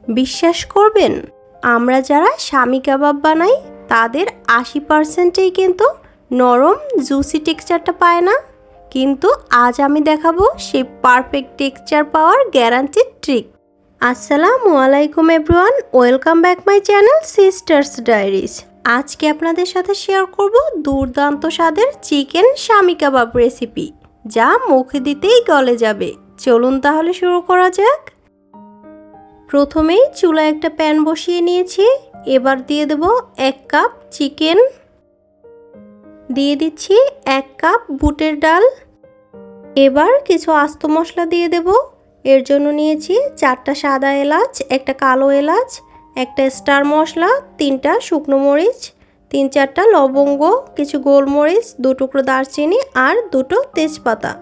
বিশ্বাস করবেন, আমরা যারা শামি কাবাব বানাই তাদের 80%ই কিন্তু নরম জুসি টেক্সচারটা পায় না। কিন্তু আজ আমি দেখাবো সেই পারফেক্ট টেক্সচার পাওয়ার গ্যারান্টিড ট্রিক। আসসালামু আলাইকুম everyone, welcome back my channel sisters diaries. আজকে আপনাদের সাথে শেয়ার করব দুর্দান্ত স্বাদের চিকেন শামি কাবাব রেসিপি, যা মুখে দিতেই গলে যাবে। চলুন তাহলে শুরু করা যাক। প্রথমেই চুলায় একটা প্যান বসিয়ে নিয়েছি। এবার দিয়ে দেব 1 কাপ চিকেন, দিয়ে দিচ্ছি 1 কাপ বুটের ডাল। এবার কিছু আস্ত মশলা দিয়ে দেব। এর জন্য নিয়েছি 4টা সাদা এলাচ, একটা কালো এলাচ, একটা স্টার মশলা, 3টা শুকনো মরিচ, 3-4টা লবঙ্গ, কিছু গোলমরিচ, 2 টুকরো দারচিনি আর 2টো তেজপাতা।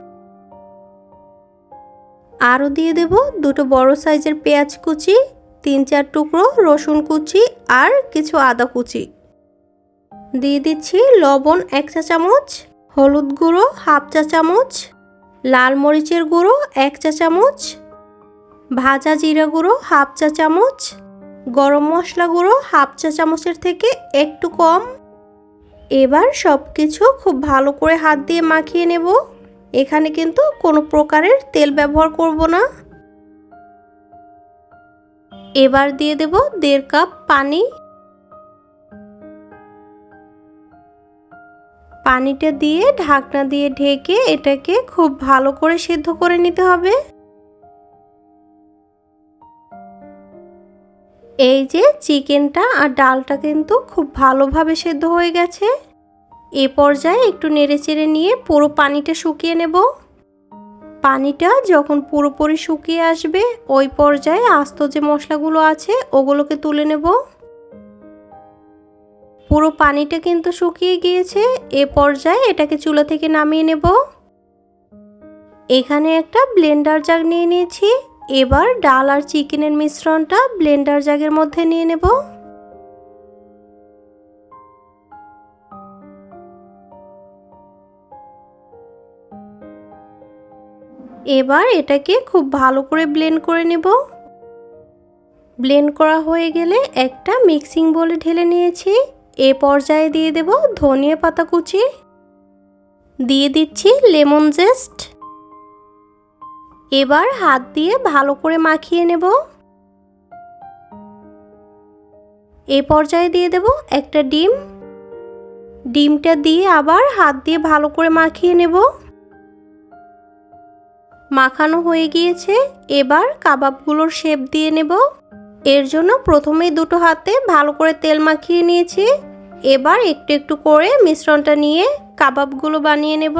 আরও দিয়ে দেব 2টো বড় সাইজের পেঁয়াজ কুচি, 3-4 টুকরো রসুন কুচি আর কিছু আদা কুচি। দিয়ে দিচ্ছি লবণ 1 চা চামচ, হলুদ গুঁড়ো 1/2 চা চামচ, লাল মরিচের গুঁড়ো 1 চা চামচ, ভাজা জিরা গুঁড়ো 1/2 চা চামচ, গরম মশলা গুঁড়ো 1/2 চা চামচের থেকে একটু কম। এবার সব কিছু খুব ভালো করে হাত দিয়ে মাখিয়ে নেব। এখানে কিন্তু কোনো প্রকারের তেল ব্যবহার করব না। এবার দিয়ে দেব 1.5 কাপ পানি। পানিটা দিয়ে ঢাকনা দিয়ে ঢেকে এটাকে খুব ভালো করে সিদ্ধ করে নিতে হবে। এই যে চিকেনটা আর ডালটা কিন্তু খুব ভালোভাবে সিদ্ধ হয়ে গেছে। এই পর্যায়ে একটু নেড়েচেড়ে নিয়ে পুরো পানিটা শুকিয়ে নেব। পানিটা যখন পুরোপুরি শুকিয়ে আসবে ওই পর্যায়ে আস্ত যে মশলাগুলো আছে ওগুলোকে তুলে নেব। পুরো পানিটা কিন্তু শুকিয়ে গিয়েছে। এ পর্যায়ে এটাকে চুলা থেকে নামিয়ে নেব। এখানে একটা ব্লেন্ডার জাগ নিয়ে নিয়েছি। এবার ডাল আর চিকেনের মিশ্রণটা ব্লেন্ডার জাগের মধ্যে নিয়ে নেব। এবার এটাকে খুব ভালো করে ব্লেন্ড করে নেব। ব্লেন্ড করা হয়ে গেলে একটা মিক্সিং বোলে ঢেলে নিয়েছি। এ পর্যায়ে দিয়ে দেব ধনিয়া পাতা কুচি, দিয়ে দিচ্ছি লেমন জেস্ট। এবার হাত দিয়ে ভালো করে মাখিয়ে নেব। এ পর্যায়ে দিয়ে দেব একটা ডিম। ডিমটা দিয়ে আবার হাত দিয়ে ভালো করে মাখিয়ে নেব। মাখানো হয়ে গিয়েছে। এবার কাবাবগুলোর শেপ দিয়ে নেব। এর জন্য প্রথমেই 2টো হাতে ভালো করে তেল মাখিয়ে নিয়েছি। এবার একটু একটু করে মিশ্রণটা নিয়ে কাবাবগুলো বানিয়ে নেব।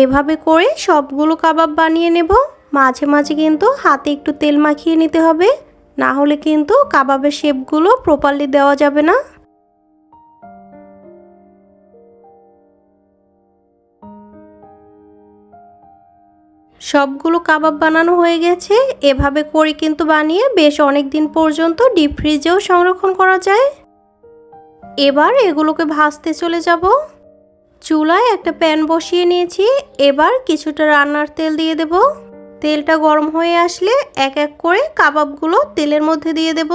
এভাবে করে সবগুলো কাবাব বানিয়ে নেব। মাঝে মাঝে কিন্তু হাতে একটু তেল মাখিয়ে নিতে হবে, না হলে কিন্তু কাবাবের শেপগুলো প্রপারলি দেওয়া যাবে না। সবগুলো কাবাব বানানো হয়ে গেছে। এভাবে করে কিন্তু বানিয়ে বেশ অনেক দিন পর্যন্ত ডিপ ফ্রিজেও সংরক্ষণ করা যায়। এবার এগুলোকে ভাজতে চলে যাব। চুলায় একটা প্যান বসিয়ে নিয়েছি। এবার কিছুটা রান্নার তেল দিয়ে দেব। তেলটা গরম হয়ে আসলে এক এক করে কাবাবগুলো তেলের মধ্যে দিয়ে দেব।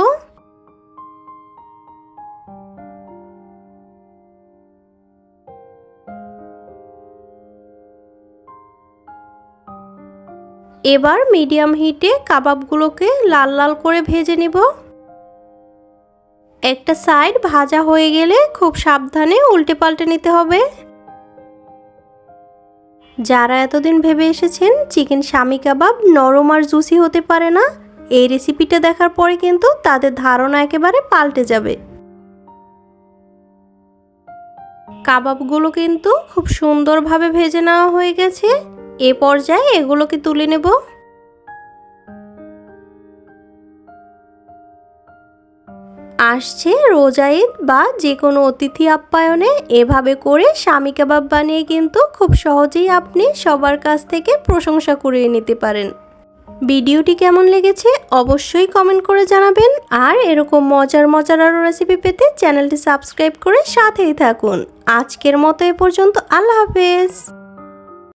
এবার মিডিয়াম হিটে কাবাবগুলোকে লাল লাল করে ভেজে নেব। একটা সাইড ভাজা হয়ে গেলে খুব সাবধানে উল্টে পাল্টে নিতে হবে। যারা এতদিন ভেবে এসেছেন চিকেন শামি কাবাব নরম আর জুসি হতে পারে না, এই রেসিপিটা দেখার পরে কিন্তু তাদের ধারণা একেবারে পাল্টে যাবে। কাবাবগুলো কিন্তু খুব সুন্দরভাবে ভেজে নেওয়া হয়ে গেছে। এ পর্যায়ে এগুলোকে তুলে নেব। আসছে রোজা ঈদ বা যে কোনো অতিথি আপ্যায়নে এভাবে করে শামি কাবাব বানিয়ে কিন্তু খুব সহজেই আপনি সবার কাছ থেকে প্রশংসা কুড়িয়ে নিতে পারেন। ভিডিওটি কেমন লেগেছে অবশ্যই কমেন্ট করে জানাবেন। আর এরকম মজার মজার আরও রেসিপি পেতে চ্যানেলটি সাবস্ক্রাইব করে সাথেই থাকুন। আজকের মতো এ পর্যন্ত। আল্লাহ হাফেজ।